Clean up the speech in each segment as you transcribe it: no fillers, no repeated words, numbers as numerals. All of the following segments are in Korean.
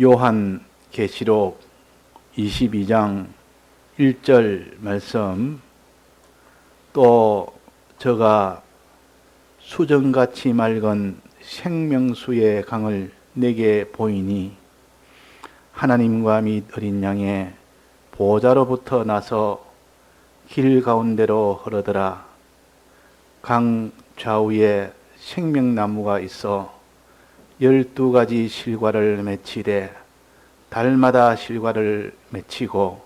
요한 계시록 22장 1절 말씀, 또 저가 수정같이 맑은 생명수의 강을 내게 보이니 하나님과 및 어린 양의 보좌로부터 나서 길 가운데로 흐르더라. 강 좌우에 생명나무가 있어 12가지 실과를 맺히되 달마다 실과를 맺히고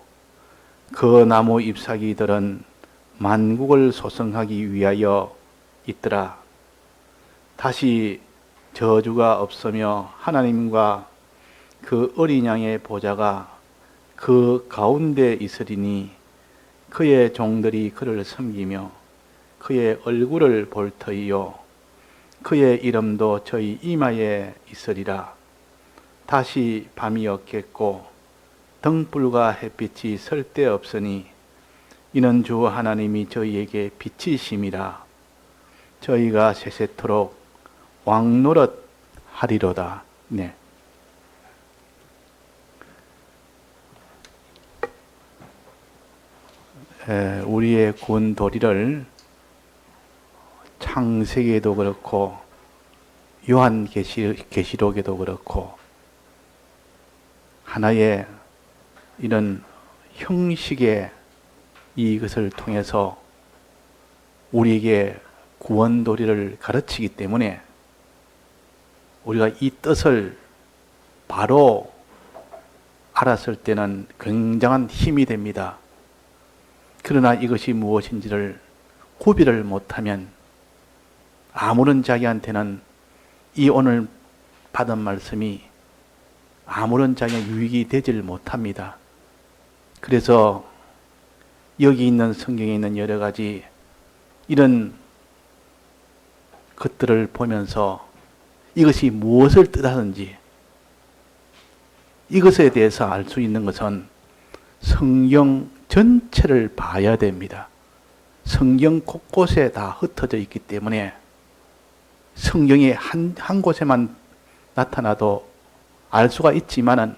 그 나무 잎사귀들은 만국을 소성하기 위하여 있더라. 다시 저주가 없으며 하나님과 그 어린 양의 보좌가 그 가운데 있으리니 그의 종들이 그를 섬기며 그의 얼굴을 볼 터이요 그의 이름도 저희 이마에 있으리라. 다시 밤이 없겠고 등불과 햇빛이 쓸데없으니 이는 주 하나님이 저희에게 빛이심이라. 저희가 세세토록 왕노릇 하리로다. 네. 우리의 구원 도리를 창세기에도 그렇고 요한 계시록에도 그렇고 하나의 이런 형식의 이것을 통해서 우리에게 구원 도리를 가르치기 때문에 우리가 이 뜻을 바로 알았을 때는 굉장한 힘이 됩니다. 그러나 이것이 무엇인지를 구별을 못하면 아무런 자기한테는 이 오늘 받은 말씀이 아무런 자기의 유익이 되질 못합니다. 그래서 여기 있는 성경에 있는 여러 가지 이런 것들을 보면서 이것이 무엇을 뜻하는지 이것에 대해서 알 수 있는 것은 성경 전체를 봐야 됩니다. 성경 곳곳에 다 흩어져 있기 때문에 성경이 한 곳에만 나타나도 알 수가 있지만은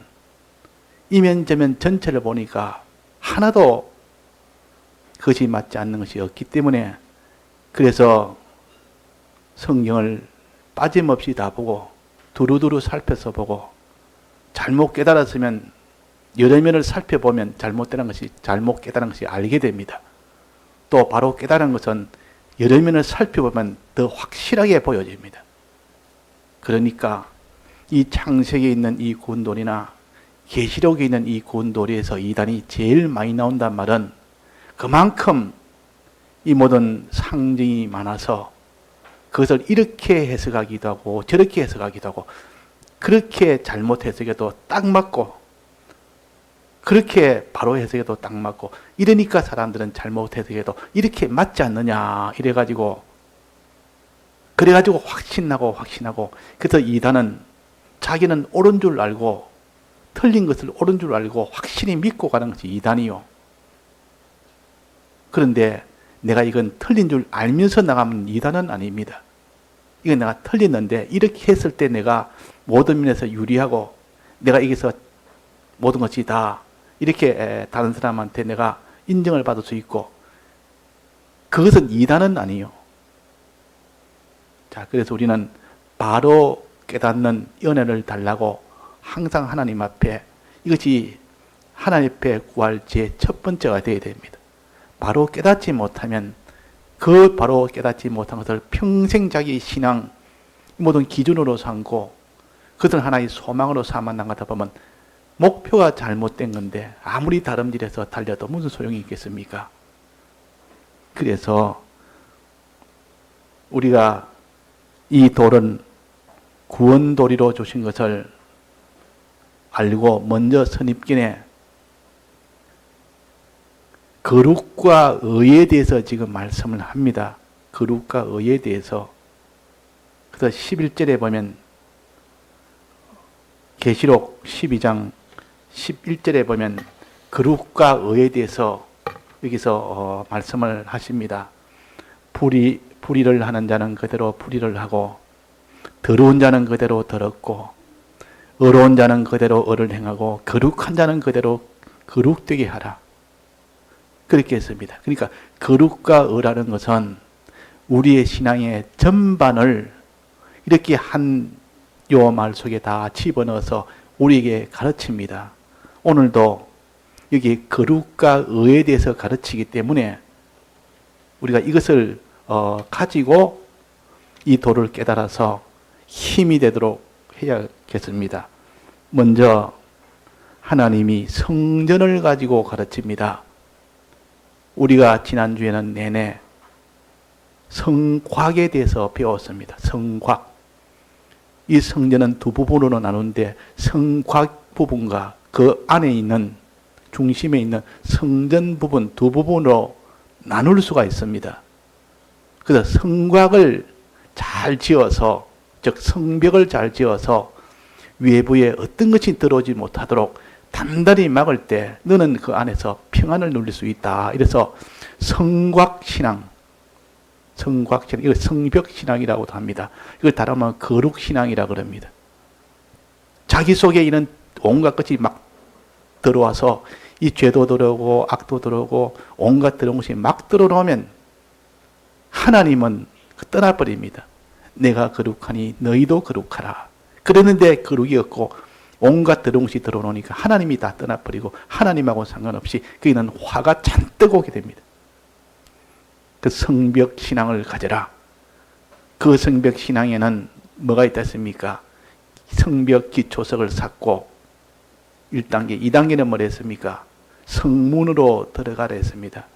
이면저면 전체를 보니까 하나도 그것이 맞지 않는 것이 없기 때문에 그래서 성경을 빠짐없이 다 보고 두루두루 살펴서 보고 잘못 깨달았으면 여러 면을 살펴보면 잘못 깨달은 것이 알게 됩니다. 또 바로 깨달은 것은 여러 면을 살펴보면 더 확실하게 보여집니다. 그러니까 이 창세기에 있는 이 구원도리나 계시록에 있는 이 구원도리에서 이단이 제일 많이 나온단 말은 그만큼 이 모든 상징이 많아서 그것을 이렇게 해석하기도 하고 저렇게 해석하기도 하고 그렇게 잘못 해석해도 딱 맞고 그렇게 바로 해석해도 딱 맞고 이러니까 사람들은 잘못 해석해도 이렇게 맞지 않느냐 그래가지고 확신하고 그래서 이단은 자기는 옳은 줄 알고 틀린 것을 옳은 줄 알고 확실히 믿고 가는 것이 이단이요. 그런데 내가 이건 틀린 줄 알면서 나가면 이단은 아닙니다. 이건 내가 틀렸는데 이렇게 했을 때 내가 모든 면에서 유리하고 내가 여기서 모든 것이 다 이렇게 다른 사람한테 내가 인정을 받을 수 있고 그것은 이단은 아니요. 자, 그래서 우리는 바로 깨닫는 은혜를 달라고 항상 하나님 앞에 이것이 하나님 앞에 구할 제 첫 번째가 되어야 됩니다. 바로 깨닫지 못하면 그 바로 깨닫지 못한 것을 평생 자기 신앙 모든 기준으로 삼고 그것을 하나의 소망으로 삼아 나가다 보면 목표가 잘못된 건데 아무리 다름질해서 달려도 무슨 소용이 있겠습니까? 그래서 우리가 이 돌은 구원도리로 주신 것을 알고 먼저 선입견에 거룩과 의에 대해서 지금 말씀을 합니다. 거룩과 의에 대해서. 그래서 11절에 보면 계시록 12장 11절에 보면 거룩과 의에 대해서 여기서 말씀을 하십니다. 불의를 하는 자는 그대로 불의를 하고 더러운 자는 그대로 더럽고 의로운 자는 그대로 의를 행하고 거룩한 자는 그대로 거룩되게 하라. 그렇게 했습니다. 그러니까 거룩과 의라는 것은 우리의 신앙의 전반을 이렇게 한 요 말 속에 다 집어넣어서 우리에게 가르칩니다. 오늘도 여기 거룩과 의에 대해서 가르치기 때문에 우리가 이것을 가지고 이 도를 깨달아서 힘이 되도록 해야겠습니다. 먼저 하나님이 성전을 가지고 가르칩니다. 우리가 지난주에는 내내 성곽에 대해서 배웠습니다. 성곽. 이 성전은 두 부분으로 나누는데 성곽 부분과 그 안에 있는 중심에 있는 성전 부분 두 부분으로 나눌 수가 있습니다. 그래서 성곽을 잘 지어서, 즉 성벽을 잘 지어서 외부에 어떤 것이 들어오지 못하도록 단단히 막을 때 너는 그 안에서 평안을 누릴 수 있다. 이래서 성곽신앙, 이걸 성벽신앙이라고도 합니다. 이걸 다르면 거룩신앙이라고 합니다. 자기 속에 있는 온갖 것이 막 들어와서 이 죄도 들어오고 악도 들어오고 온갖 들어온 것이 막 들어오면 하나님은 떠나버립니다. 내가 거룩하니 너희도 거룩하라. 그랬는데 거룩이 없고 온갖 들어온 것이 들어오니까 하나님이 다 떠나버리고 하나님하고 상관없이 거기는 화가 잔뜩 오게 됩니다. 그 성벽신앙을 가져라. 그 성벽신앙에는 뭐가 있다 했습니까? 성벽 기초석을 쌓고 1단계, 2단계는 뭐라 했습니까? 성문으로 들어가라 했습니다.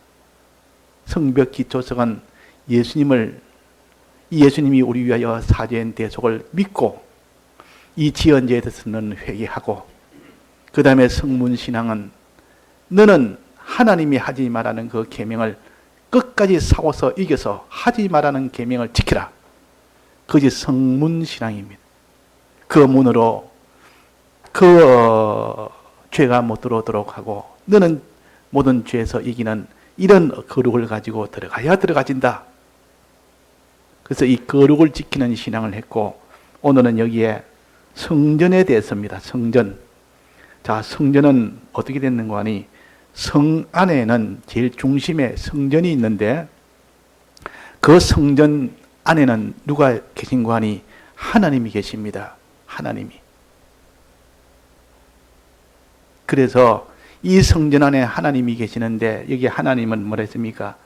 성벽 기초석은 예수님이 우리 위하여 사죄한 대속을 믿고 이 지연죄에 대해서는 회개하고, 그 다음에 성문신앙은 너는 하나님이 하지 말라는 그 계명을 끝까지 싸워서 이겨서 하지 말라는 계명을 지키라. 그것이 성문신앙입니다. 그 문으로 그 죄가 못 들어오도록 하고 너는 모든 죄에서 이기는 이런 거룩을 가지고 들어가야 들어가진다. 그래서 이 거룩을 지키는 신앙을 했고, 오늘은 여기에 성전에 대해서입니다. 성전. 자, 성전은 어떻게 됐는가 하니 성 안에는 제일 중심에 성전이 있는데 그 성전 안에는 누가 계신가 하니 하나님이 계십니다. 하나님이. 그래서 이 성전 안에 하나님이 계시는데 여기 하나님은 뭐라 했습니까?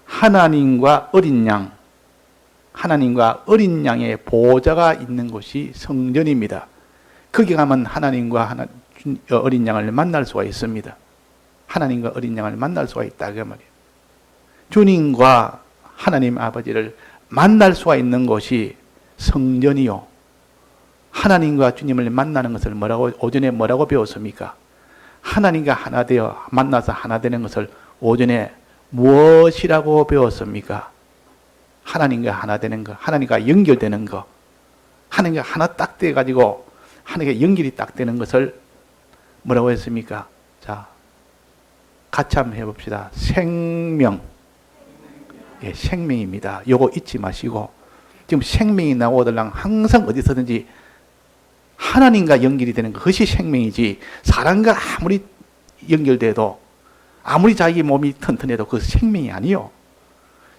하나님과 어린 양, 하나님과 어린 양의 보호자가 있는 곳이 성전입니다. 거기 가면 하나님과 어린 양을 만날 수가 있습니다. 하나님과 어린 양을 만날 수가 있다 그 말이에요. 주님과 하나님 아버지를 만날 수가 있는 곳이 성전이요. 하나님과 주님을 만나는 것을 오전에 뭐라고 배웠습니까? 하나님과 하나 되어 만나서 하나 되는 것을 오전에 무엇이라고 배웠습니까? 하나님과 하나 되는 거, 하나님과 연결되는 거, 하나님과 하나 딱 돼가지고 하나님과 연결이 딱 되는 것을 뭐라고 했습니까? 자, 같이 한번 해봅시다. 생명. 예, 생명입니다. 요거 잊지 마시고, 지금 생명이 나오더랑 항상 어디서든지 하나님과 연결이 되는 것이 생명이지, 사람과 아무리 연결돼도 아무리 자기 몸이 튼튼해도 그 생명이 아니요.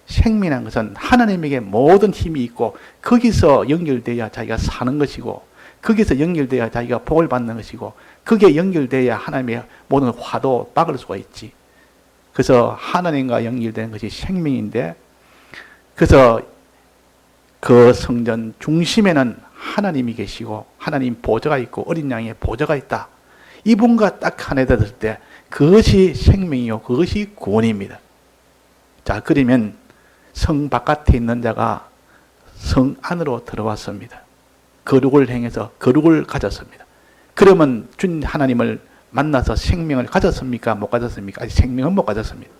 생명이라는 것은 하나님에게 모든 힘이 있고 거기서 연결돼야 자기가 사는 것이고, 거기서 연결돼야 자기가 복을 받는 것이고, 거기에 연결돼야 하나님의 모든 화도 막을 수가 있지. 그래서 하나님과 연결되는 것이 생명인데, 그래서 그 성전 중심에는 하나님이 계시고 하나님 보좌가 있고 어린 양의 보좌가 있다. 이분과 딱 하나 됐을 때 그것이 생명이요, 그것이 구원입니다. 자, 그러면 성 바깥에 있는 자가 성 안으로 들어왔습니다. 거룩을 행해서 거룩을 가졌습니다. 그러면 주님 하나님을 만나서 생명을 가졌습니까? 못 가졌습니까? 아직 생명은 못 가졌습니다.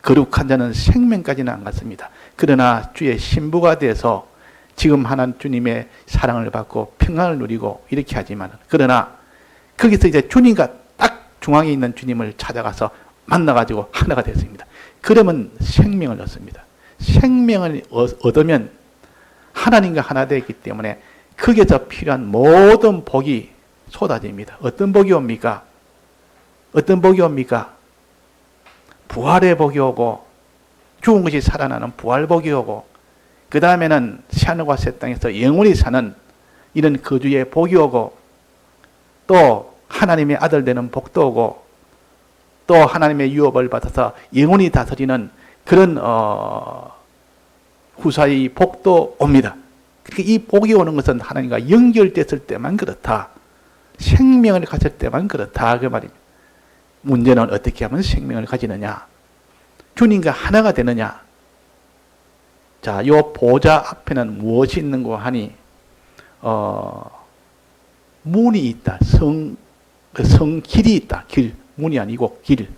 거룩한 자는 생명까지는 안 갔습니다. 그러나 주의 신부가 돼서 지금 하나님 주님의 사랑을 받고 평안을 누리고 이렇게 하지만, 그러나 거기서 이제 주님과 딱 중앙에 있는 주님을 찾아가서 만나가지고 하나가 됐습니다. 그러면 생명을 얻습니다. 생명을 얻으면 하나님과 하나 되었기 때문에 거기서 필요한 모든 복이 쏟아집니다. 어떤 복이 옵니까? 어떤 복이 옵니까? 부활의 복이 오고, 죽은 것이 살아나는 부활복이 오고, 그 다음에는 새하늘과 새 땅에서 영원히 사는 이런 거주의 복이 오고, 또 하나님의 아들 되는 복도 오고, 또 하나님의 유업을 받아서 영원히 다스리는 그런 후사의 복도 옵니다. 그러니까 이 복이 오는 것은 하나님과 연결됐을 때만 그렇다. 생명을 가질 때만 그렇다. 그 말입니다. 문제는 어떻게 하면 생명을 가지느냐? 주님과 하나가 되느냐? 자, 요 보좌 앞에는 무엇이 있는고 하니, 문이 있다. 성길이 있다. 길. 문이 아니고 길.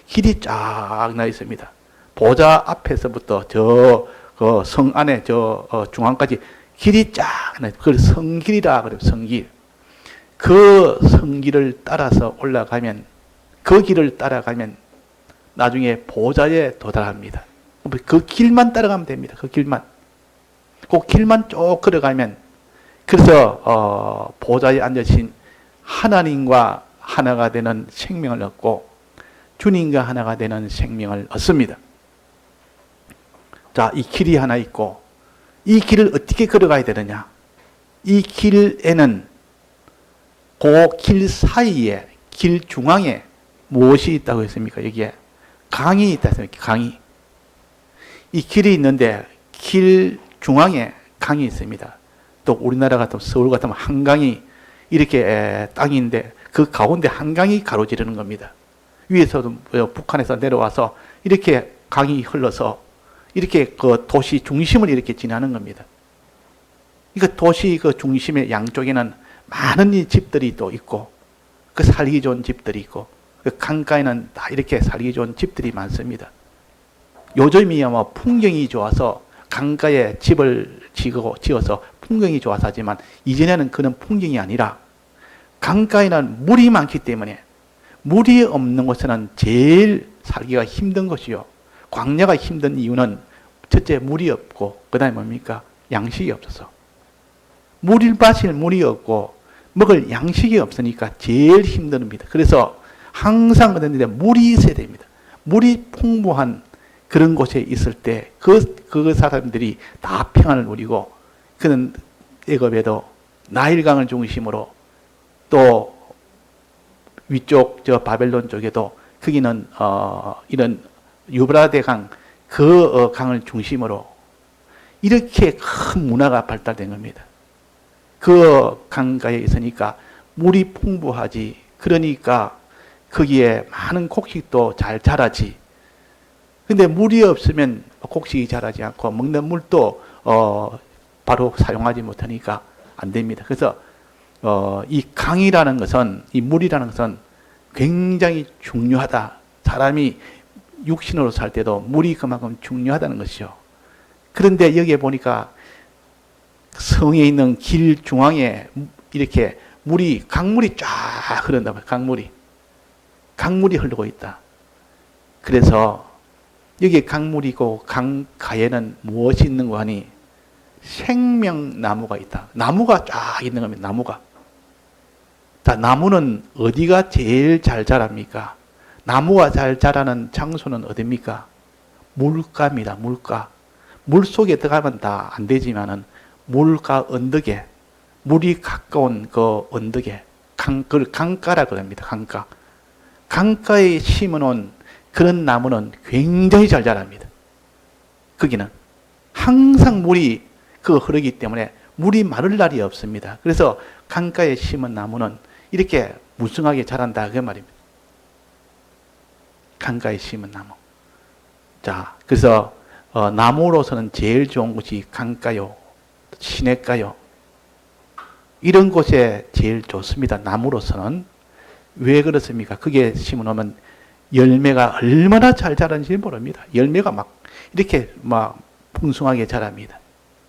길이 쫙 나 있습니다. 보좌 앞에서부터 그 성 안에 중앙까지 길이 쫙 나 있습니다. 그걸 성길이라 그래요. 성길. 그 성길을 따라서 올라가면, 그 길을 따라가면 나중에 보좌에 도달합니다. 그 길만 따라가면 됩니다. 그 길만. 그 길만 쭉 걸어가면, 그래서 보좌에 앉으신 하나님과 하나가 되는 생명을 얻고 주님과 하나가 되는 생명을 얻습니다. 자, 이 길이 하나 있고, 이 길을 어떻게 걸어가야 되느냐? 이 길에는 그 길 사이에, 길 중앙에 무엇이 있다고 했습니까? 여기에 강이 있다 했습니까? 강이. 이 길이 있는데 길 중앙에 강이 있습니다. 또 우리나라 같으면, 서울 같으면 한강이 이렇게 땅인데 그 가운데 한강이 가로지르는 겁니다. 위에서도 북한에서 내려와서 이렇게 강이 흘러서 이렇게 그 도시 중심을 이렇게 지나는 겁니다. 그러니까 도시 그 중심의 양쪽에는 많은 이 집들이 또 있고, 그 살기 좋은 집들이 있고, 그 강가에는 다 이렇게 살기 좋은 집들이 많습니다. 요즘이야 뭐 풍경이 좋아서 강가에 집을 지어서 풍경이 좋아서 하지만, 이전에는 그런 풍경이 아니라 강가에는 물이 많기 때문에, 물이 없는 곳에는 제일 살기가 힘든 것이요. 광야가 힘든 이유는 첫째 물이 없고, 그 다음에 뭡니까? 양식이 없어서. 물을 마실 물이 없고 먹을 양식이 없으니까 제일 힘듭니다. 그래서 항상 어딘데 물이 있어야 됩니다. 물이 풍부한 그런 곳에 있을 때 그 사람들이 다 평안을 누리고, 그는 애굽에도 나일강을 중심으로, 또 위쪽 저 바벨론 쪽에도 거기는 이런 유브라데 강, 그 강을 중심으로 이렇게 큰 문화가 발달된 겁니다. 그 강가에 있으니까 물이 풍부하지. 그러니까 거기에 많은 곡식도 잘 자라지. 근데 물이 없으면 곡식이 자라지 않고 먹는 물도 바로 사용하지 못하니까 안 됩니다. 그래서 이 강이라는 것은, 이 물이라는 것은 굉장히 중요하다. 사람이 육신으로 살 때도 물이 그만큼 중요하다는 것이죠. 그런데 여기에 보니까 성에 있는 길 중앙에 이렇게 강물이 쫙 흐른다. 강물이 흐르고 있다. 그래서 여기에 강물이고 강가에는 무엇이 있는가 하니 생명나무가 있다. 나무가 쫙 있는 겁니다. 나무가. 자, 나무는 어디가 제일 잘 자랍니까? 나무가 잘 자라는 장소는 어디입니까? 물가입니다. 물가. 물 속에 들어가면 다 안 되지만은 물가 언덕에, 물이 가까운 그 언덕에, 그걸 강가라 그럽니다. 강가. 강가에 심어놓은 그런 나무는 굉장히 잘 자랍니다. 거기는 항상 물이 흐르기 때문에 물이 마를 날이 없습니다. 그래서 강가에 심은 나무는 이렇게 무성하게 자란다 그 말입니다. 강가에 심은 나무. 자, 그래서 나무로서는 제일 좋은 곳이 강가요, 시냇가요, 이런 곳에 제일 좋습니다. 나무로서는. 왜 그렇습니까? 그게 심어놓으면 열매가 얼마나 잘 자라는지 모릅니다. 열매가 이렇게 풍성하게 자랍니다.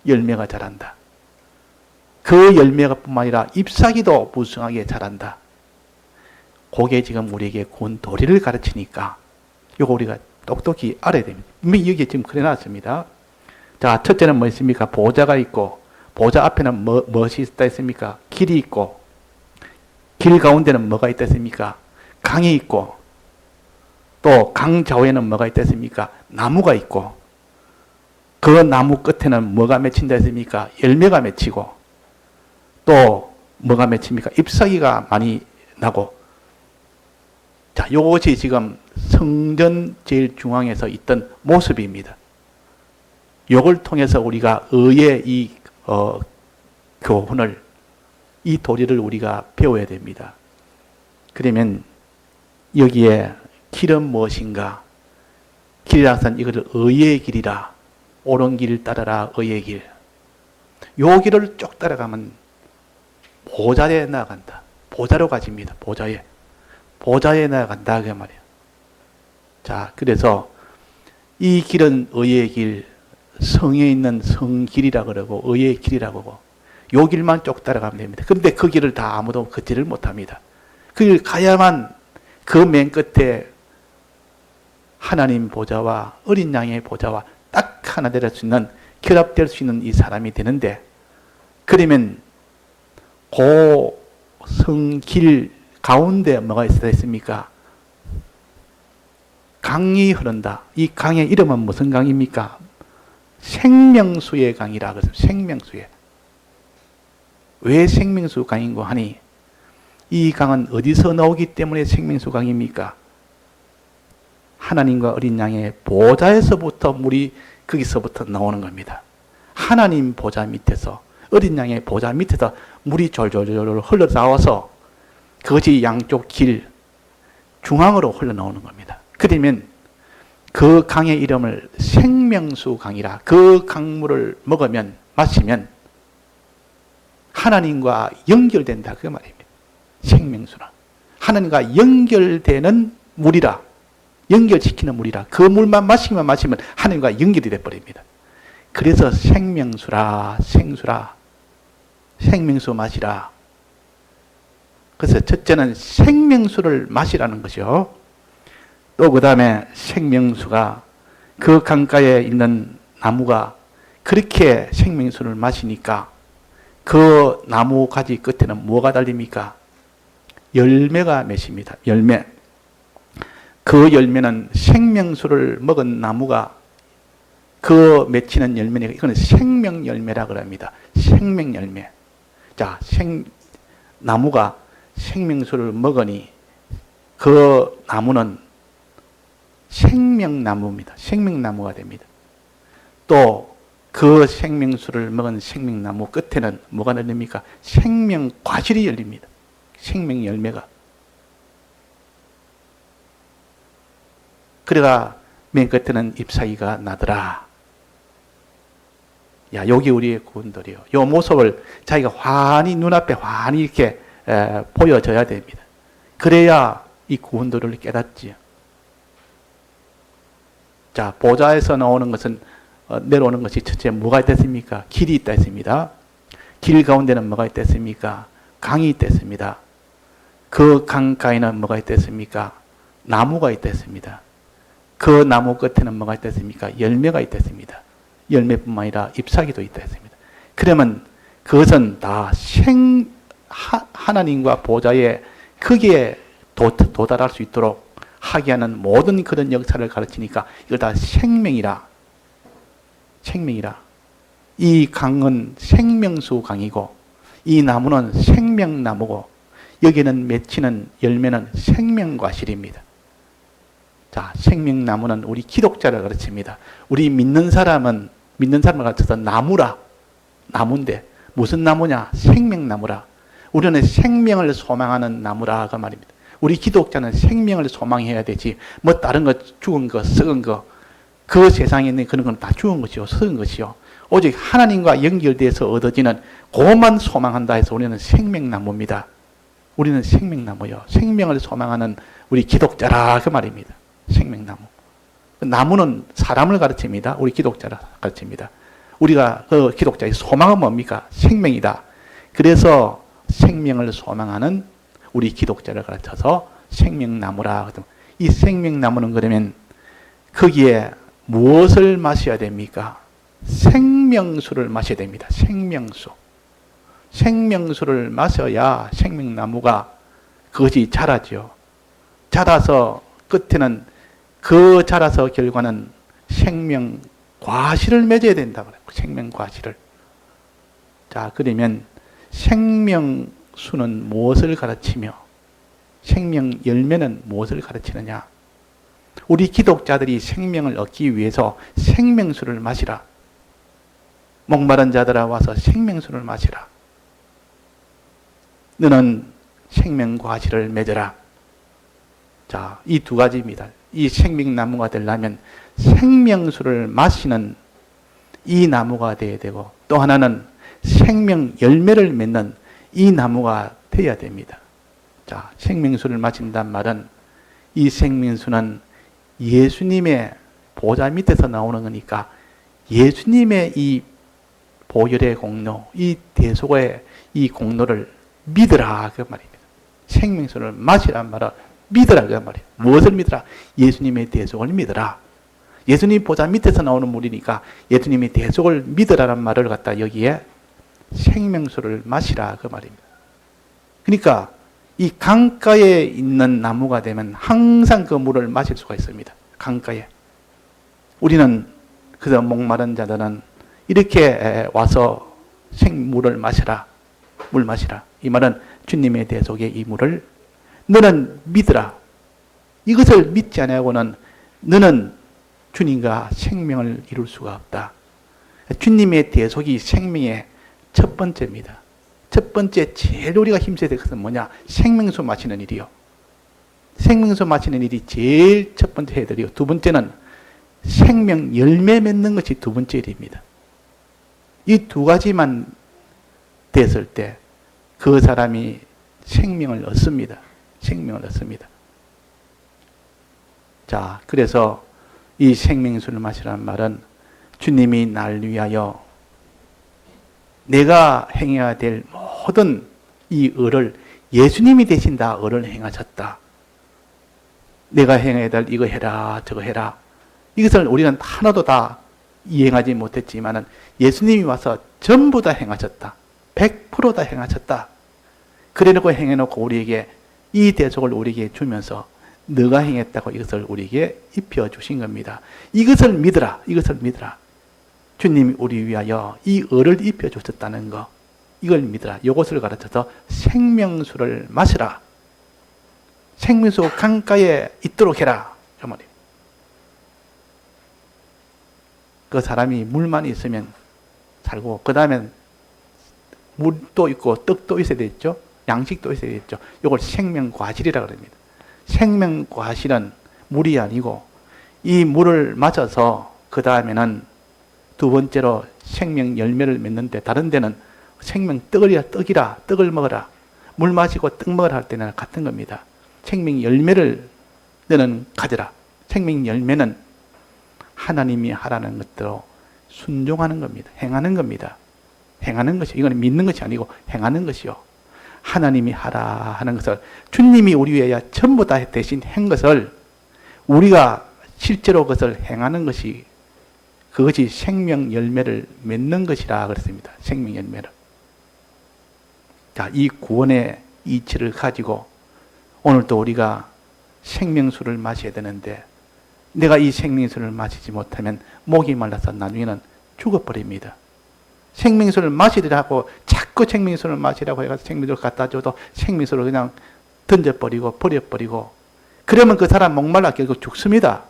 열매가 자란다. 그 열매가 뿐만 아니라 잎사귀도 무성하게 자란다. 그게 지금 우리에게 군 도리를 가르치니까 이거 우리가 똑똑히 알아야 됩니다. 여기에 지금 그려놨습니다. 자, 첫째는 뭐 있습니까? 보좌가 있고, 보좌 앞에는 무엇이 있다 했습니까? 길이 있고, 길 가운데는 뭐가 있겠습니까? 강이 있고, 또 강 좌우에는 뭐가 있겠습니까? 나무가 있고, 그 나무 끝에는 뭐가 맺힌다 했습니까? 열매가 맺히고, 또 뭐가 맺힙니까? 잎사귀가 많이 나고. 자, 이것이 지금 성전 제일 중앙에서 있던 모습입니다. 이걸 통해서 우리가 의의 이 교훈을, 이 도리를 우리가 배워야 됩니다. 그러면 여기에 길은 무엇인가? 길이라서는 이것을 의의 길이라, 옳은 길을 따라라, 의의 길. 요 길을 쭉 따라가면 보좌에 나아간다. 보좌로 가집니다. 보좌에 나아간다 그 말이에요. 자, 그래서 이 길은 의의 길, 성에 있는 성길이라 그러고 의의 길이라고 하고, 요 길만 쭉 따라가면 됩니다. 근데 그 길을 다 아무도 걷지를 못합니다. 그 길 가야만 그 맨 끝에 하나님 보좌와 어린 양의 보좌와 딱 하나 될 수 있는, 결합될 수 있는 이 사람이 되는데, 그러면 그 성길 가운데 뭐가 있습니까? 강이 흐른다. 이 강의 이름은 무슨 강입니까? 생명수의 강이라 그래서 생명수의. 왜 생명수 강인고 하니, 이 강은 어디서 나오기 때문에 생명수 강입니까? 하나님과 어린 양의 보좌에서부터 물이 거기서부터 나오는 겁니다. 하나님 보좌 밑에서, 어린 양의 보좌 밑에서 물이 졸졸졸 흘러나와서 그것이 양쪽 길 중앙으로 흘러나오는 겁니다. 그러면 그 강의 이름을 생명수 강이라, 그 강물을 먹으면, 마시면 하나님과 연결된다 그 말입니다. 생명수라. 하나님과 연결되는 물이라, 연결시키는 물이라. 그 물만 마시면 하나님과 연결이 되어버립니다. 그래서 생명수라, 생수라, 생명수 마시라. 그래서 첫째는 생명수를 마시라는 것이요. 또 그 다음에 생명수가, 그 강가에 있는 나무가 그렇게 생명수를 마시니까 그 나무 가지 끝에는 뭐가 달립니까? 열매가 맺힙니다. 열매. 그 열매는 생명수를 먹은 나무가 그 맺히는 열매니까 이거는 생명열매라 그럽니다. 생명열매. 자, 나무가 생명수를 먹으니 그 나무는 생명나무입니다. 생명나무가 됩니다. 또 그 생명수를 먹은 생명나무 끝에는 뭐가 열립니까? 생명과실이 열립니다. 생명열매가. 그래가 맨 끝에는 잎사귀가 나더라. 야, 여기 우리의 구원들이요. 이 모습을 자기가 환히, 눈앞에 환히 이렇게 보여져야 됩니다. 그래야 이 구원들을 깨닫지요. 자, 보좌에서 나오는 것은, 내려오는 것이 첫째 뭐가 있겠습니까? 길이 있다 했습니다. 길 가운데는 뭐가 있다 했습니까? 강이 있다 했습니다. 그 강가에는 뭐가 있다 했습니까? 나무가 있다 했습니다. 그 나무 끝에는 뭐가 있다 했습니까? 열매가 있다 했습니다. 열매뿐만 아니라 잎사귀도 있다 했습니다. 그러면 그것은 다 하나님과 보좌에 거기에 도달할 수 있도록 하게 하는 모든 그런 역사를 가르치니까 이걸 다 생명이라. 이 강은 생명수 강이고, 이 나무는 생명나무고, 여기는 맺히는 열매는 생명과실입니다. 자, 생명나무는 우리 기독자를 가르칩니다. 우리 믿는 사람을 가르쳐서 나무인데 무슨 나무냐? 생명나무라. 우리는 생명을 소망하는 나무라 그 말입니다. 우리 기독자는 생명을 소망해야 되지, 뭐 다른 거, 죽은 거, 썩은 거, 그 세상에 있는 그런 건 다 죽은 것이요, 썩은 것이요. 오직 하나님과 연결돼서 얻어지는 그것만 소망한다 해서 우리는 생명나무입니다. 우리는 생명나무요. 생명을 소망하는 우리 기독자라 그 말입니다. 생명나무. 나무는 사람을 가르칩니다. 우리 기독자를 가르칩니다. 우리가 그 기독자의 소망은 뭡니까? 생명이다. 그래서 생명을 소망하는 우리 기독자를 가르쳐서 생명나무라. 이 생명나무는 그러면 거기에 무엇을 마셔야 됩니까? 생명수를 마셔야 됩니다. 생명수. 생명수를 마셔야 생명나무가 그것이 자라죠. 자라서 끝에는 그 자라서 결과는 생명 과실을 맺어야 된다고 그래요. 생명 과실을. 자, 그러면 생명수는 무엇을 가르치며 생명 열매는 무엇을 가르치느냐? 우리 기독자들이 생명을 얻기 위해서 생명수를 마시라. 목마른 자들아 와서 생명수를 마시라. 너는 생명 과실을 맺어라. 자, 이 두 가지입니다. 이 생명나무가 되려면 생명수를 마시는 이 나무가 되어야 되고, 또 하나는 생명 열매를 맺는 이 나무가 되어야 됩니다. 자, 생명수를 마신단 말은 이 생명수는 예수님의 보좌 밑에서 나오는 거니까 예수님의 이 보혈의 공로, 이 대속의 이 공로를 믿으라 그 말입니다. 생명수를 마시란 말은 믿으라 그 말이에요. 무엇을 믿으라? 예수님의 대속을 믿으라. 예수님 보좌 밑에서 나오는 물이니까 예수님의 대속을 믿으라는 말을 갖다 여기에 생명수를 마시라 그 말입니다. 그러니까 이 강가에 있는 나무가 되면 항상 그 물을 마실 수가 있습니다. 강가에. 우리는 그저 목마른 자들은 이렇게 와서 생물을 마시라. 물 마시라. 이 말은 주님의 대속의 이 물을 너는 믿으라. 이것을 믿지 않고는 너는 주님과 생명을 이룰 수가 없다. 주님의 대속이 생명의 첫 번째입니다. 첫 번째 제일 우리가 힘써야 될 것은 뭐냐? 생명수 마시는 일이요. 생명수 마시는 일이 제일 첫 번째 해야 되고요. 두 번째는 생명 열매 맺는 것이 두 번째 일입니다. 이 두 가지만 됐을 때 그 사람이 생명을 얻습니다. 생명을 얻습니다. 자, 그래서 이 생명수를 마시라는 말은 주님이 날 위하여 내가 행해야 될 모든 이 을을 예수님이 대신 다 을을 행하셨다. 내가 행해야 될 이거 해라 저거 해라. 이것을 우리는 하나도 다 이행하지 못했지만 예수님이 와서 전부 다 행하셨다. 100% 다 행하셨다. 그래놓고 행해놓고 우리에게 이 대속을 우리에게 주면서 너가 행했다고 이것을 우리에게 입혀주신 겁니다. 이것을 믿으라. 이것을 믿으라. 주님이 우리 위하여 이 을을 입혀주셨다는 거. 이걸 믿으라. 이것을 가르쳐서 생명수를 마시라. 생명수 강가에 있도록 해라. 그 말이에요. 그 사람이 물만 있으면 살고, 그 다음엔 물도 있고 떡도 있어야 되겠죠. 양식도 있어야 되겠죠. 이걸 생명과실이라고 합니다. 생명과실은 물이 아니고 이 물을 마셔서 그 다음에는 두 번째로 생명 열매를 맺는데, 다른 데는 생명 떡이라 떡을 먹어라. 물 마시고 떡 먹으라 할 때는 같은 겁니다. 생명 열매를 너는 가져라. 생명 열매는 하나님이 하라는 것대로 순종하는 겁니다. 행하는 겁니다. 행하는 것이, 이건 믿는 것이 아니고 행하는 것이요. 하나님이 하라 하는 것을 주님이 우리 위해 전부 다 대신 한 것을 우리가 실제로 그것을 행하는 것이, 그것이 생명 열매를 맺는 것이라 그랬습니다. 생명 열매를. 자, 이 구원의 이치를 가지고 오늘도 우리가 생명수를 마셔야 되는데, 내가 이 생명수를 마시지 못하면 목이 말라서 나중에는 죽어버립니다. 생명수를 마시라고 자꾸 생명수를 마시라고 해서 생명수를 갖다 줘도 생명수를 그냥 던져버리고 버려버리고, 그러면 그 사람 목말라 결국 죽습니다.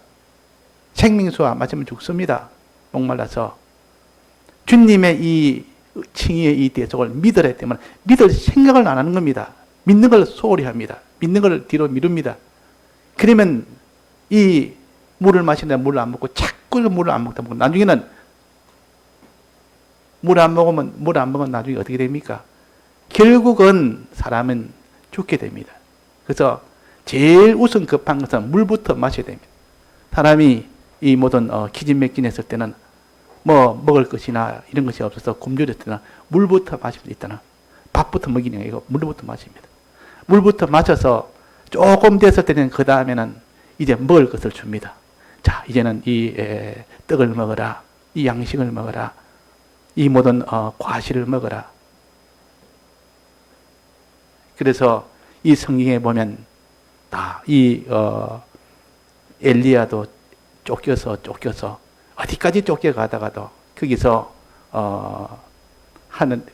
생명수 안 마시면 죽습니다. 목말라서. 주님의 이 칭의의 이 대속을 믿으라 때문에 믿을 생각을 안 하는 겁니다. 믿는 걸 소홀히 합니다. 믿는 걸 뒤로 미룹니다. 그러면 이 물을 마시는데 물을 안 먹고 자꾸 물을 안 먹다 보고 나중에는 물 안 먹으면 나중에 어떻게 됩니까? 결국은 사람은 죽게 됩니다. 그래서 제일 우선 급한 것은 물부터 마셔야 됩니다. 사람이 이 모든 기진맥진했을 때는 뭐 먹을 것이나 이런 것이 없어서 굶주렸을 때는 물부터 마시면 있다나 밥부터 먹이는 게 아니고 물부터 마십니다. 물부터 마셔서 조금 됐을 때는 그 다음에는 이제 먹을 것을 줍니다. 자, 이제는 이 떡을 먹어라. 이 양식을 먹어라. 이 모든 과실을 먹어라. 그래서 이 성경에 보면 다 엘리야도 쫓겨서 어디까지 쫓겨가다가도 거기서 하는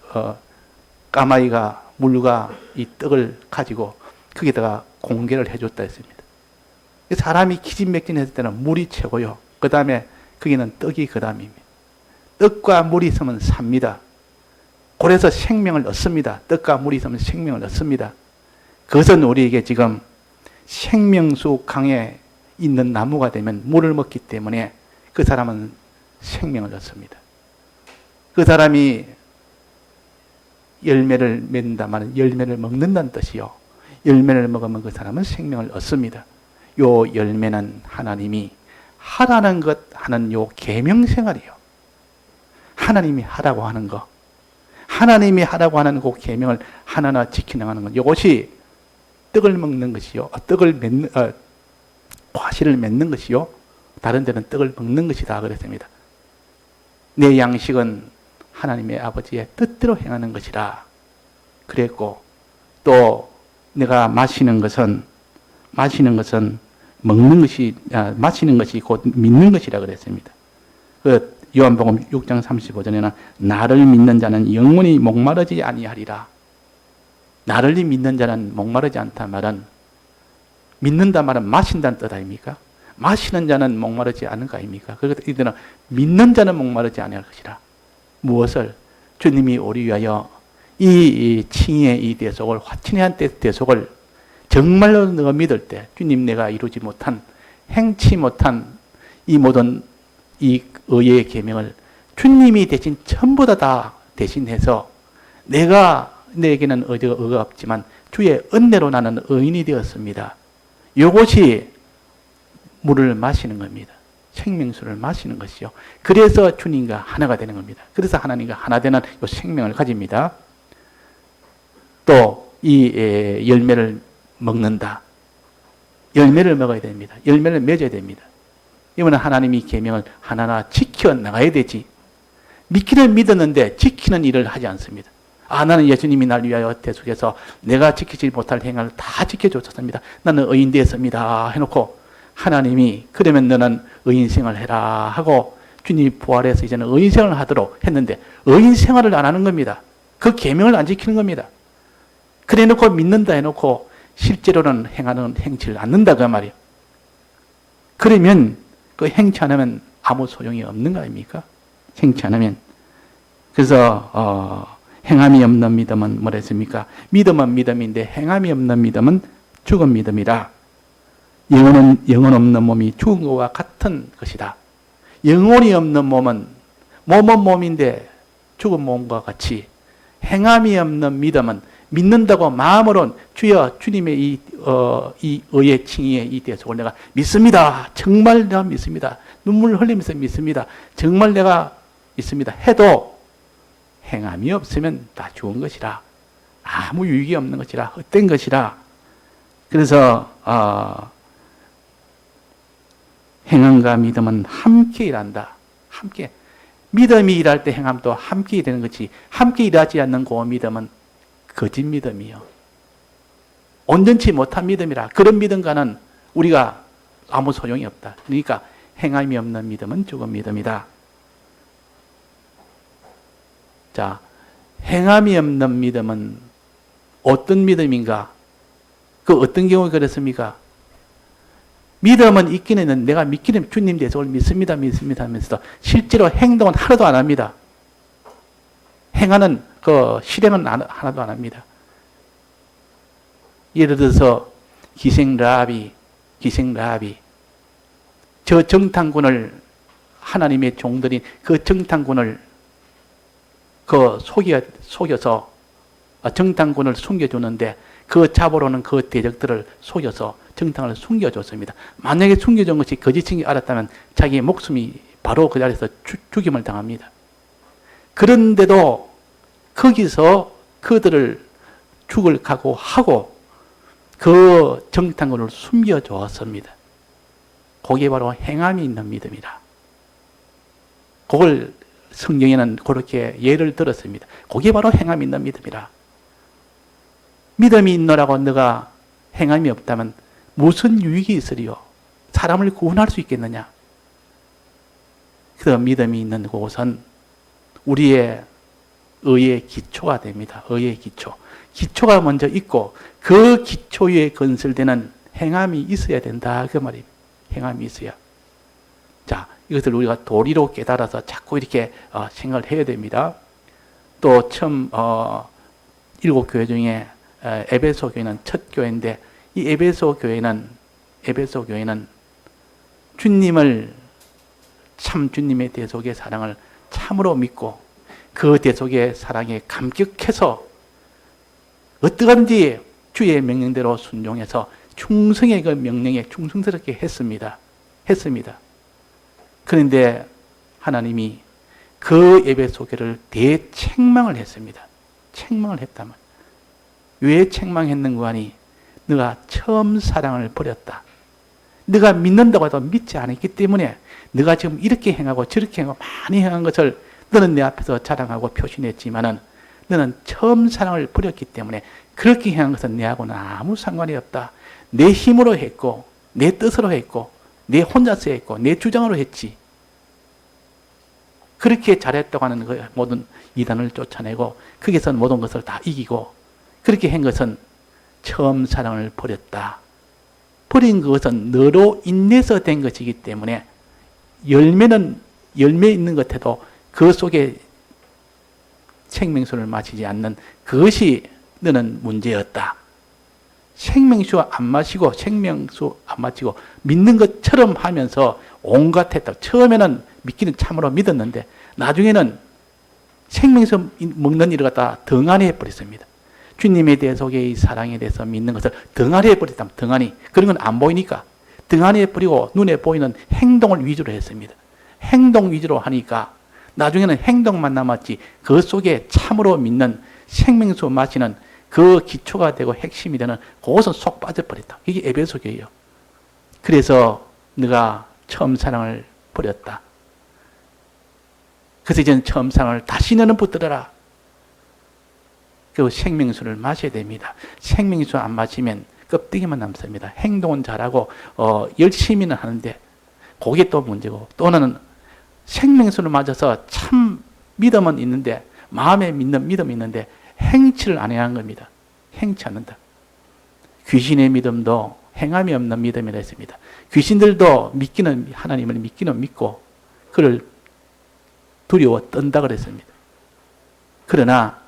까마귀가 물과 이 떡을 가지고 거기다가 공개를 해줬다 했습니다. 사람이 기진맥진했을 때는 물이 최고요. 그 다음에 거기는 떡이 그 다음입니다. 떡과 물이 있으면 삽니다. 그래서 생명을 얻습니다. 떡과 물이 있으면 생명을 얻습니다. 그것은 우리에게 지금 생명수 강에 있는 나무가 되면 물을 먹기 때문에 그 사람은 생명을 얻습니다. 그 사람이 열매를 맺는다면 열매를 먹는다는 뜻이요. 열매를 먹으면 그 사람은 생명을 얻습니다. 요 열매는 하나님이 하라는 것 하는 요 계명생활이에요. 하나님이 하라고 하는 거, 하나님이 하라고 하는 그 계명을 하나하나 지켜나가는 것, 이것이 떡을 먹는 것이요, 과실을 맺는 것이요, 다른 데는 떡을 먹는 것이다 그랬습니다. 내 양식은 하나님의 아버지의 뜻대로 행하는 것이라 그랬고, 또 내가 마시는 것은 먹는 것이, 마시는 것이 곧 믿는 것이라 그랬습니다. 그 요한복음 6장 35절에는 나를 믿는 자는 영원히 목마르지 아니하리라. 나를 믿는 자는 목마르지 않다 말은, 믿는다 말은 마신다는 뜻 아닙니까? 마시는 자는 목마르지 않은 거 아닙니까? 그래서 이들은 믿는 자는 목마르지 아니할 것이라. 무엇을? 주님이 우리 위하여 이 칭의의 이 대속을, 화친의 한 대속을 정말로 너가 믿을 때, 주님 내가 이루지 못한, 행치 못한 이 모든 이 의의 계명을 주님이 대신 전부 다 대신해서 내게는 의가 없지만 주의 은혜로 나는 의인이 되었습니다. 이것이 물을 마시는 겁니다. 생명수를 마시는 것이요. 그래서 주님과 하나가 되는 겁니다. 그래서 하나님과 하나 되는 이 생명을 가집니다. 또 이 열매를 먹는다. 열매를 먹어야 됩니다. 열매를 맺어야 됩니다. 이거는 하나님이 계명을 하나하나 지켜 나가야 되지. 믿기는 믿었는데 지키는 일을 하지 않습니다. 나는 예수님이 날 위하여 대속해서 내가 지키지 못할 행위를 다 지켜줬습니다. 나는 의인 되었습니다. 해놓고 하나님이 그러면 너는 의인 생활을 해라 하고 주님이 부활해서 이제는 의인 생활을 하도록 했는데 의인 생활을 안 하는 겁니다. 그 계명을 안 지키는 겁니다. 그래 놓고 믿는다 해놓고 실제로는 행하는 행치를 않는다 그 말이에요. 그러면 그 행치 않으면 아무 소용이 없는 거 아닙니까? 행치 않으면. 그래서 행함이 없는 믿음은 뭐랬습니까? 믿음은 믿음인데 행함이 없는 믿음은 죽은 믿음이라. 영혼 없는 몸이 죽은 것과 같은 것이다. 영혼이 없는 몸은 몸인데 죽은 몸과 같이 행함이 없는 믿음은 믿는다고 마음으로는 주여 주님의 이 의의 칭의의 이 대속을 내가 믿습니다. 정말 내가 믿습니다. 눈물 흘리면서 믿습니다. 정말 내가 믿습니다. 해도 행함이 없으면 다 죽은 것이라. 아무 유익이 없는 것이라. 헛된 것이라. 그래서 행함과 믿음은 함께 일한다. 함께. 믿음이 일할 때 행함도 함께 되는 것이, 함께 일하지 않는 그 믿음은 거짓 믿음이요. 온전치 못한 믿음이라. 그런 믿음과는 우리가 아무 소용이 없다. 그러니까 행함이 없는 믿음은 죽은 믿음이다. 자, 행함이 없는 믿음은 어떤 믿음인가? 그 어떤 경우에 그렇습니까? 믿음은 있긴 했는데 내가 믿기는 주님 대속을 믿습니다 하면서도 실제로 행동은 하나도 안 합니다. 행하는 그 실행은 하나도 안 합니다. 예를 들어서 기생라합이 저 정탐꾼을, 하나님의 종들인 그 정탐꾼을 속여서 정탐꾼을 숨겨주는데 그 잡으러는 그 대적들을 속여서 정탐을 숨겨줬습니다. 만약에 숨겨준 것이 거짓인 게 알았다면 자기의 목숨이 바로 그 자리에서 죽임을 당합니다. 그런데도 거기서 그들을 죽을 각오하고 그 정탐꾼을 숨겨주었습니다. 그게 바로 행함이 있는 믿음이라. 그걸 성경에는 그렇게 예를 들었습니다. 그게 바로 행함이 있는 믿음이라. 믿음이 있노라고 너가 행함이 없다면 무슨 유익이 있으리요? 사람을 구원할 수 있겠느냐? 그 믿음이 있는 곳은 우리의 의의 기초가 됩니다. 의의 기초. 기초가 먼저 있고 그 기초 위에 건설되는 행함이 있어야 된다. 그 말입니다. 행함이 있어야. 자, 이것을 우리가 도리로 깨달아서 자꾸 이렇게 생각을 해야 됩니다. 또 처음 7교회 중에 에베소 교회는 첫 교회인데 이 에베소 교회는 주님을 참 주님의 대속의 사랑을 참으로 믿고 그 대속의 사랑에 감격해서 어떠한지 주의 명령대로 순종해서 충성의 그 명령에 충성스럽게 했습니다. 그런데 하나님이 그 에베소 교회를 대책망을 했습니다. 책망을 했다면 왜 책망했는가 하니 너가 처음 사랑을 버렸다. 네가 믿는다고 해도 믿지 않았기 때문에 네가 지금 이렇게 행하고 저렇게 행하고 많이 행한 것을 너는 내 앞에서 자랑하고 표신했지만은 너는 처음 사랑을 버렸기 때문에 그렇게 행한 것은 내하고는 아무 상관이 없다. 내 힘으로 했고 내 뜻으로 했고 내 혼자서 했고 내 주장으로 했지. 그렇게 잘했다고 하는 그 모든 이단을 쫓아내고 거기서 모든 것을 다 이기고 그렇게 한 것은 처음 사랑을 버렸다. 버린 것은 너로 인해서 된 것이기 때문에 열매 있는 것 해도 그 속에 생명수를 마시지 않는 그것이 너는 문제였다. 생명수 안 마시고 믿는 것처럼 하면서 온갖 했다. 처음에는 믿기는 참으로 믿었는데 나중에는 생명수 먹는 일을 갖다 덩아리 해버렸습니다. 주님에 대해서 이 사랑에 대해서 믿는 것을 덩아리 해버렸다. 덩아리. 그런 건 안 보이니까 덩아리 해버리고 눈에 보이는 행동을 위주로 했습니다. 행동 위주로 하니까 나중에는 행동만 남았지 그 속에 참으로 믿는 생명수 마시는 그 기초가 되고 핵심이 되는 그것은 쏙 빠져버렸다. 이게 에베소 교회예요. 그래서 네가 처음 사랑을 버렸다. 그래서 이제는 처음 사랑을 다시 너는 붙들어라. 그 생명수를 마셔야 됩니다. 생명수 안 마시면 껍데기만 남습니다. 행동은 잘하고 열심히는 하는데 그게 또 문제고 또는 생명수를 맞아서 참 믿음은 있는데 마음에 믿는 믿음이 있는데 행치를 안 해야 하는 겁니다. 행치 않는다. 귀신의 믿음도 행함이 없는 믿음이라 했습니다. 귀신들도 하나님을 믿기는 믿고 그를 두려워 떤다 그랬습니다. 그러나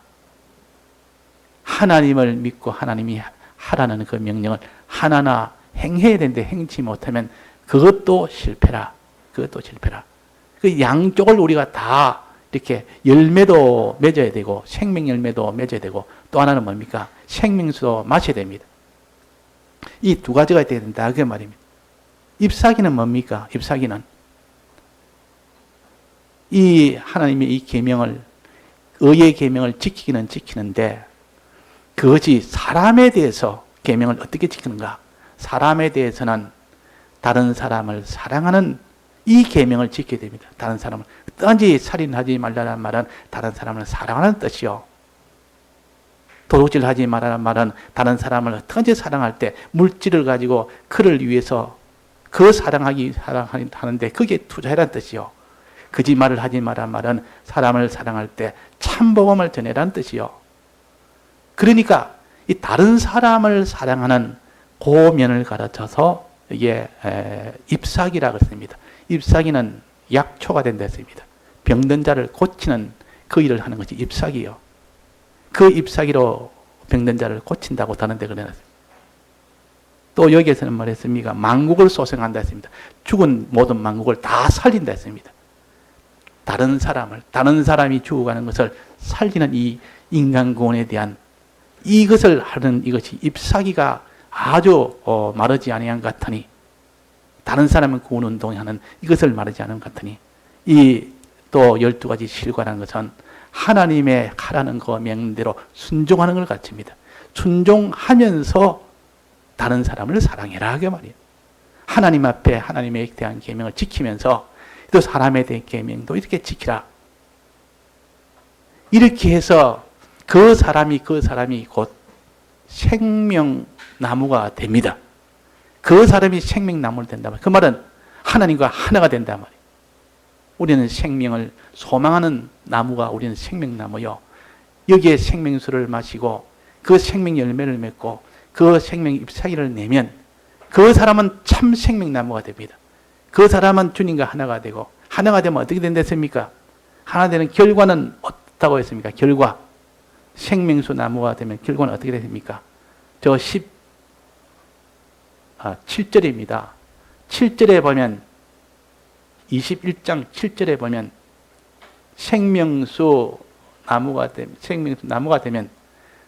하나님을 믿고 하나님이 하라는 그 명령을 하나하나 행해야 되는데 행치 못하면 그것도 실패라. 그 양쪽을 우리가 다 이렇게 열매도 맺어야 되고 생명 열매도 맺어야 되고 또 하나는 뭡니까? 생명수도 마셔야 됩니다. 이 두 가지가 돼야 된다. 그 말입니다. 잎사귀는 뭡니까? 잎사귀는 이 하나님의 이 계명을 의의 계명을 지키기는 지키는데 그것이 사람에 대해서 계명을 어떻게 지키는가? 사람에 대해서는 다른 사람을 사랑하는 이 계명을 지켜야 됩니다. 다른 사람을 어떤지 살인하지 말라는 말은 다른 사람을 사랑하는 뜻이요. 도둑질하지 말라는 말은 다른 사람을 어떤지 사랑할 때 물질을 가지고 그를 위해서 그 사랑하는데 그게 투자해라는 뜻이요. 거짓말을 하지 말라는 말은 사람을 사랑할 때 참복음을 전해라는 뜻이요. 그러니까 이 다른 사람을 사랑하는 고면을 가르쳐서 이게 잎사귀라고 했습니다. 잎사귀는 약초가 된다 했습니다. 병든 자를 고치는 그 일을 하는 것이 잎사귀요. 그 잎사귀로 병든 자를 고친다고 다른 데 그래놨습니다. 또 여기에서는 말했습니까? 만국을 소생한다 했습니다. 죽은 모든 만국을 다 살린다 했습니다. 다른 사람이 죽어가는 것을 살리는 이 인간 구원에 대한 이것을 하는 이것이 잎사귀가 아주 마르지 아니한 것 같으니 다른 사람을 구원 운동에 하는 이것을 마르지 않은 것 같으니 이 또 12가지 실과라는 것은 하나님의 하라는 그 명대로 순종하는 걸 가르칩니다. 순종하면서 다른 사람을 사랑해라 그 말이에요. 하나님 앞에 하나님에 대한 계명을 지키면서 또 사람에 대한 계명도 이렇게 지키라. 이렇게 해서 그 사람이 곧 생명나무가 됩니다. 그 사람이 생명나무를 된다 말이에요. 그 말은 하나님과 하나가 된다 말이에요. 우리는 생명을 소망하는 나무가 우리는 생명나무요. 여기에 생명수를 마시고 그 생명 열매를 맺고 그 생명 잎사귀를 내면 그 사람은 참 생명나무가 됩니다. 그 사람은 주님과 하나가 되고 하나가 되면 어떻게 된댔습니까? 하나 되는 결과는 어떻다고 했습니까? 결과. 생명수 나무가 되면 결과는 어떻게 됩니까? 저 7절입니다. 7절에 보면 21장 7절에 보면 생명수 나무가 되면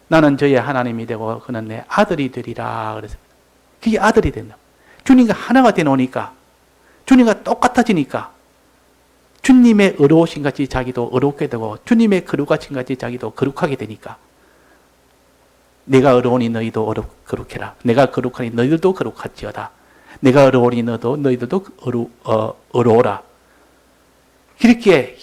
나는 저의 하나님이 되고 그는 내 아들이 되리라 그랬습니다. 그게 아들이 된다. 주님과 하나가 되노니까 주님과 똑같아지니까 주님의 의로우신 같이 자기도 의롭게 되고 주님의 거룩하신 같이 자기도 거룩하게 되니까 내가 의로우니 너희도 거룩해라. 내가 거룩하니 너희들도 거룩할지어다. 내가 의로우니 너희들도 의로워라. 이렇게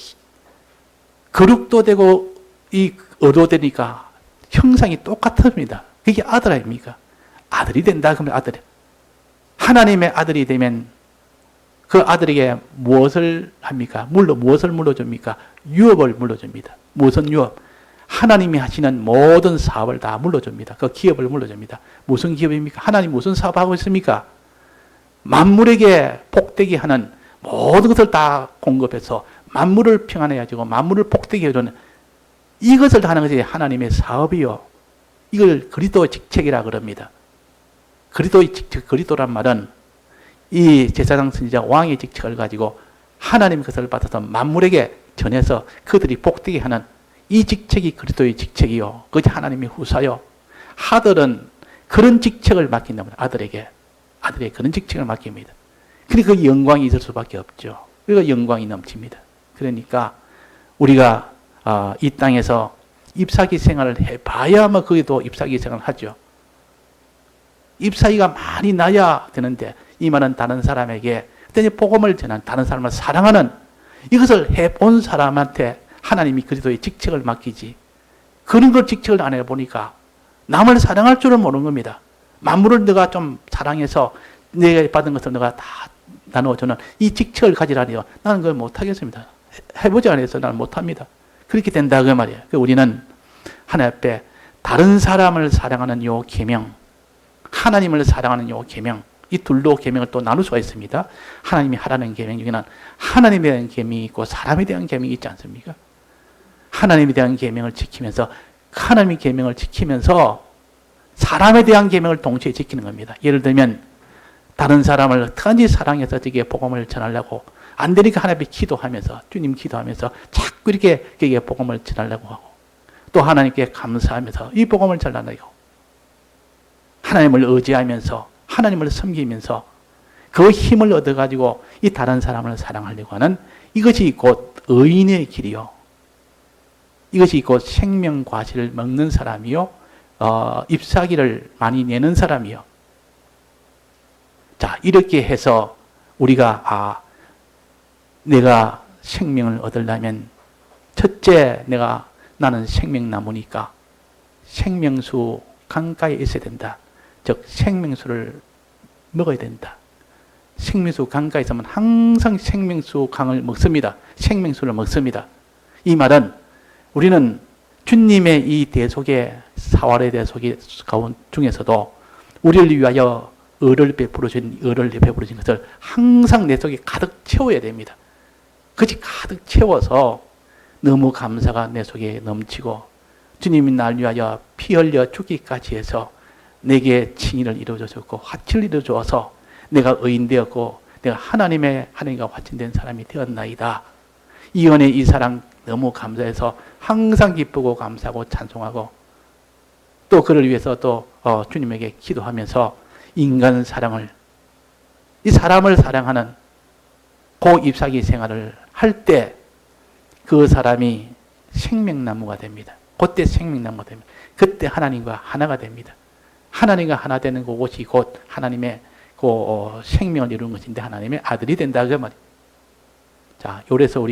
거룩도 되고 이 의로되니까 형상이 똑같습니다. 그게 아들 아닙니까? 아들이 된다 그러면 아들. 하나님의 아들이 되면 그 아들에게 무엇을 합니까? 무엇을 물려줍니까? 유업을 물려줍니다. 무슨 유업? 하나님이 하시는 모든 사업을 다 물려줍니다. 그 기업을 물려줍니다. 무슨 기업입니까? 하나님 무슨 사업하고 있습니까? 만물에게 복되게 하는 모든 것을 다 공급해서 만물을 평안해 가지고 만물을 복되게 해주는 이것을 다 하는 것이 하나님의 사업이요. 이걸 그리스도의 직책이라 그럽니다. 그리스도의 직책, 그리스도란 말은 이 제사장 선지자 왕의 직책을 가지고 하나님 것을 받아서 만물에게 전해서 그들이 복되게 하는 이 직책이 그리스도의 직책이요. 그것이 하나님의 후사요. 아들은 그런 직책을 맡긴다면 아들에게 그런 직책을 맡깁니다. 그러니까 그 영광이 있을 수밖에 없죠. 그러니까 영광이 넘칩니다. 그러니까 우리가 이 땅에서 잎사귀 생활을 해봐야만 거기도 잎사귀 생활을 하죠. 잎사귀가 많이 나야 되는데 이 말은 다른 사람에게 복음을 전한 다른 사람을 사랑하는 이것을 해본 사람한테 하나님이 그리스도의 직책을 맡기지 그런 걸 직책을 안 해보니까 남을 사랑할 줄은 모르는 겁니다. 만물을 내가 좀 사랑해서 내가 받은 것을 내가 다 나눠주는 이 직책을 가지라니요. 나는 그걸 못하겠습니다. 해보지 않아서 나는 못합니다. 그렇게 된다 그 말이에요. 우리는 하나님 앞에 다른 사람을 사랑하는 요 계명, 하나님을 사랑하는 요 계명, 이 둘로 계명을 또 나눌 수가 있습니다. 하나님이 하라는 계명 중에는 하나님에 대한 계명이 있고 사람에 대한 계명이 있지 않습니까? 하나님에 대한 계명을 지키면서 하나님의 계명을 지키면서 사람에 대한 계명을 동시에 지키는 겁니다. 예를 들면 다른 사람을 어떻게든지 사랑해서 저게 복음을 전하려고 안 되니까 하나님께 기도하면서 주님 기도하면서 자꾸 이렇게 그에게 복음을 전하려고 하고 또 하나님께 감사하면서 이 복음을 전하려고 하나님을 의지하면서 하나님을 섬기면서 그 힘을 얻어가지고 이 다른 사람을 사랑하려고 하는 이것이 곧 의인의 길이요. 이것이 곧 생명과실을 먹는 사람이요. 잎사귀를 많이 내는 사람이요. 자, 이렇게 해서 우리가 내가 생명을 얻으려면 첫째 나는 생명나무니까 생명수 강가에 있어야 된다. 즉 생명수를 먹어야 된다. 생명수 강가에 있으면 항상 생명수 강을 먹습니다. 생명수를 먹습니다. 이 말은 우리는 주님의 이 대속의 사활의 대속의 가운 중에서도 우리를 위하여 의를 베풀어준 것을 항상 내 속에 가득 채워야 됩니다. 그것이 가득 채워서 너무 감사가 내 속에 넘치고 주님이 날 위하여 피 흘려 죽기까지 해서 내게 칭의를 이루어줬고 화치를 이루어줘서 내가 의인 되었고 내가 하나님과 화친된 사람이 되었나이다. 이 은혜 이 사랑 너무 감사해서 항상 기쁘고 감사하고 찬송하고 또 그를 위해서 또 주님에게 기도하면서 인간 사랑을 이 사람을 사랑하는 그 잎사귀 생활을 할 때 그 사람이 생명나무가 됩니다. 그때 생명나무가 됩니다. 그때 하나님과 하나가 됩니다. 하나님과 하나 되는 그곳이 곧 하나님의 그 생명을 이루는 것인데 하나님의 아들이 된다 그 말이에요. 자, 요래서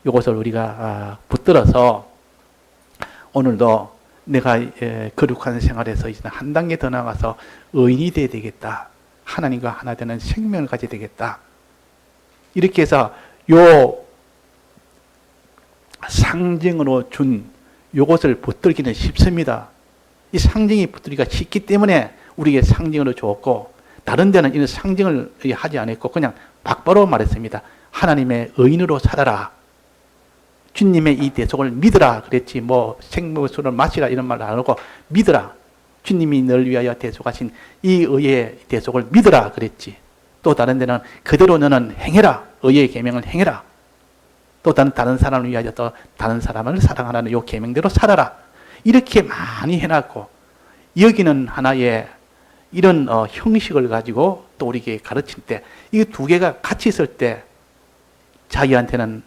이것을 우리가 붙들어서 오늘도 내가 거룩한 생활에서 이제 한 단계 더 나가서 의인이 되어야 되겠다. 하나님과 하나 되는 생명을 가져야 되겠다. 이렇게 해서 요 상징으로 준 요것을 붙들기는 쉽습니다. 이 상징이 붙들기가 쉽기 때문에 우리에게 상징으로 줬고, 다른 데는 이런 상징을 하지 않았고 그냥 막바로 말했습니다. 하나님의 의인으로 살아라. 주님의 이 대속을 믿으라 그랬지, 뭐 생명수를 마시라 이런 말 안 하고 믿으라. 주님이 널 위하여 대속하신 이 의의 대속을 믿으라 그랬지. 또 다른 데는 그대로 너는 행해라. 의의 계명을 행해라. 또 다른 사람을 위하여 또 다른 사람을 사랑하라는 요 계명대로 살아라. 이렇게 많이 해놨고, 여기는 하나의 이런 형식을 가지고 또 우리에게 가르칠 때, 이 두 개가 같이 있을 때 자기한테는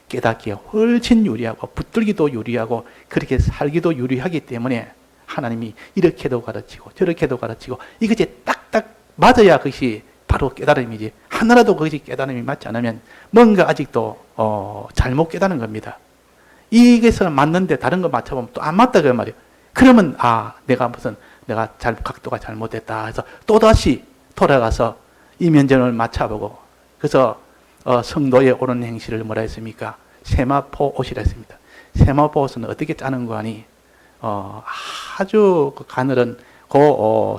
깨닫기에 훨씬 유리하고 붙들기도 유리하고 그렇게 살기도 유리하기 때문에 하나님이 이렇게도 가르치고 저렇게도 가르치고, 이것이 딱딱 맞아야 그것이 바로 깨달음이지, 하나라도 그것이 깨달음이 맞지 않으면 뭔가 아직도 잘못 깨닫는 겁니다. 이게서 맞는데 다른 거 맞춰보면 또 안 맞다 그 말이에요. 그러면 내가 각도가 잘못됐다 해서 또다시 돌아가서 이면전을 맞춰보고, 그래서 성도의 옳은 행실을 뭐라 했습니까? 세마포 옷이라 했습니다. 세마포 옷은 어떻게 짜는 거 아니? 아주 가늘은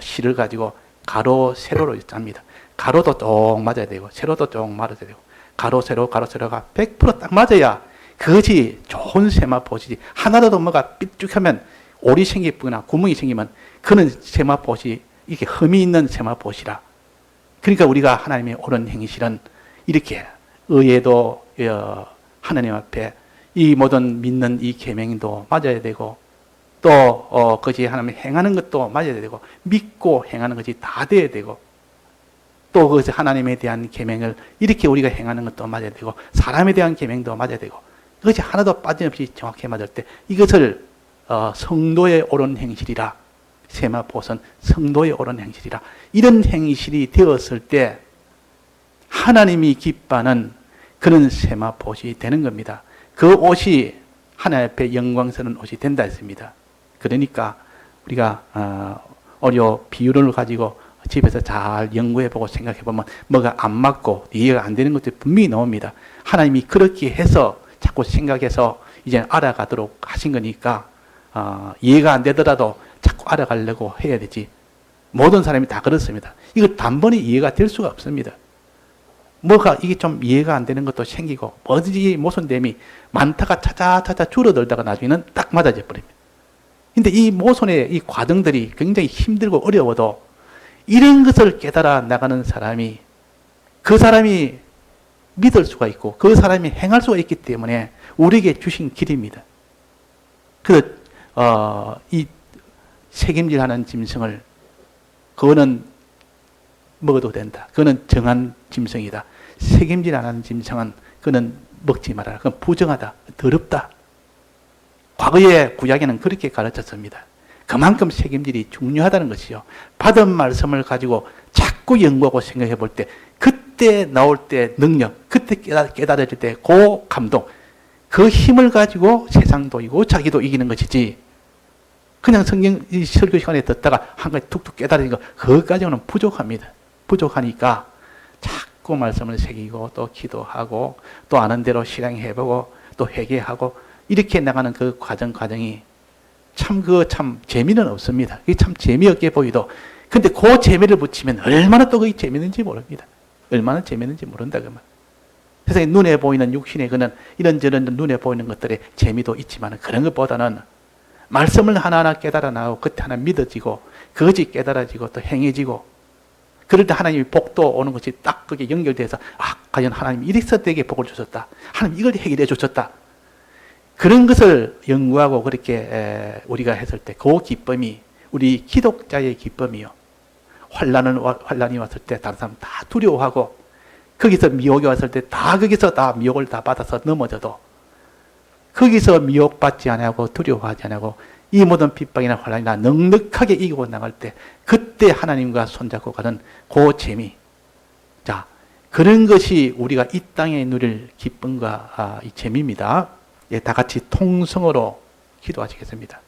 실을 가지고 가로 세로로 짭니다. 가로도 쭉 맞아야 되고 세로도 쭉 맞아야 되고, 가로 세로가 100% 딱 맞아야 그것이 좋은 세마포 옷이지. 하나라도 뭐가 삐죽하면 올이 생기거나 구멍이 생기면 그는 세마포 옷이 이렇게 흠이 있는 세마포 옷이라. 그러니까 우리가 하나님의 옳은 행실은 이렇게 의에도 하나님 앞에 이 모든 믿는 이 계명도 맞아야 되고, 또 그것이 하나님이 행하는 것도 맞아야 되고, 믿고 행하는 것이 다 돼야 되고, 또 그것이 하나님에 대한 계명을 이렇게 우리가 행하는 것도 맞아야 되고, 사람에 대한 계명도 맞아야 되고, 그것이 하나도 빠짐없이 정확히 맞을 때 이것을 성도의 옳은 행실이라, 세마포옷은 성도의 옳은 행실이라, 이런 행실이 되었을 때 하나님이 기뻐하는 그런 세마포옷이 되는 겁니다. 그 옷이 하나님 앞에 영광스러운 옷이 된다 했습니다. 그러니까 우리가 어려 비유를 가지고 집에서 잘 연구해보고 생각해보면 뭐가 안 맞고 이해가 안 되는 것들이 분명히 나옵니다. 하나님이 그렇게 해서 자꾸 생각해서 이제 알아가도록 하신 거니까 이해가 안 되더라도 자꾸 알아가려고 해야 되지. 모든 사람이 다 그렇습니다. 이거 단번에 이해가 될 수가 없습니다. 뭐가 이게 좀 이해가 안 되는 것도 생기고, 뭐든지 모순됨이 많다가 찾아 줄어들다가 나중에는 딱 맞아져 버립니다. 근데 이 모순의 이 과정들이 굉장히 힘들고 어려워도 이런 것을 깨달아 나가는 사람이, 그 사람이 믿을 수가 있고 그 사람이 행할 수가 있기 때문에 우리에게 주신 길입니다. 그래서 이 책임질하는 짐승을, 그거는 먹어도 된다. 그거는 정한 짐승이다. 책임질 안 하는 짐승은 그는 먹지 말아라. 그건 부정하다. 더럽다. 과거의 구약에는 그렇게 가르쳤습니다. 그만큼 책임질이 중요하다는 것이요. 받은 말씀을 가지고 자꾸 연구하고 생각해 볼 때, 그때 나올 때 능력, 그때 깨달을 때 그 감동, 그 힘을 가지고 세상도 이기고 자기도 이기는 것이지, 그냥 성경 설교 시간에 듣다가 한 가지 툭툭 깨달으니까 그것까지는 부족합니다. 부족하니까 자꾸 말씀을 새기고 또 기도하고 또 아는 대로 실행해보고 또 회개하고 이렇게 나가는 그 과정이 참 재미는 없습니다. 그게 참 재미없게 보이도, 근데 그 재미를 붙이면 얼마나 또 그게 재미있는지 모릅니다. 얼마나 재미있는지 모른다 그 말. 세상에 눈에 보이는 육신의 그는 이런저런 눈에 보이는 것들의 재미도 있지만, 그런 것보다는 말씀을 하나하나 깨달아 나오고 그때 하나 믿어지고 그것이 깨달아지고 또 행해지고, 그럴 때 하나님이 복도 오는 것이 딱 그게 연결돼서 과연 하나님이 이래서 내게 복을 주셨다. 하나님 이걸 해결해 주셨다. 그런 것을 연구하고 그렇게 우리가 했을 때 그 기쁨이 우리 기독자의 기쁨이요. 환란이 왔을 때 다른 사람 다 두려워하고, 거기서 미혹이 왔을 때 거기서 다 미혹을 다 받아서 넘어져도 거기서 미혹받지 않고 두려워하지 않고 이 모든 핍박이나 환란이나 넉넉하게 이기고 나갈 때, 그때 하나님과 손잡고 가는 그 재미. 자, 그런 것이 우리가 이 땅에 누릴 기쁨과 이 재미입니다. 다 같이 통성으로 기도하시겠습니다.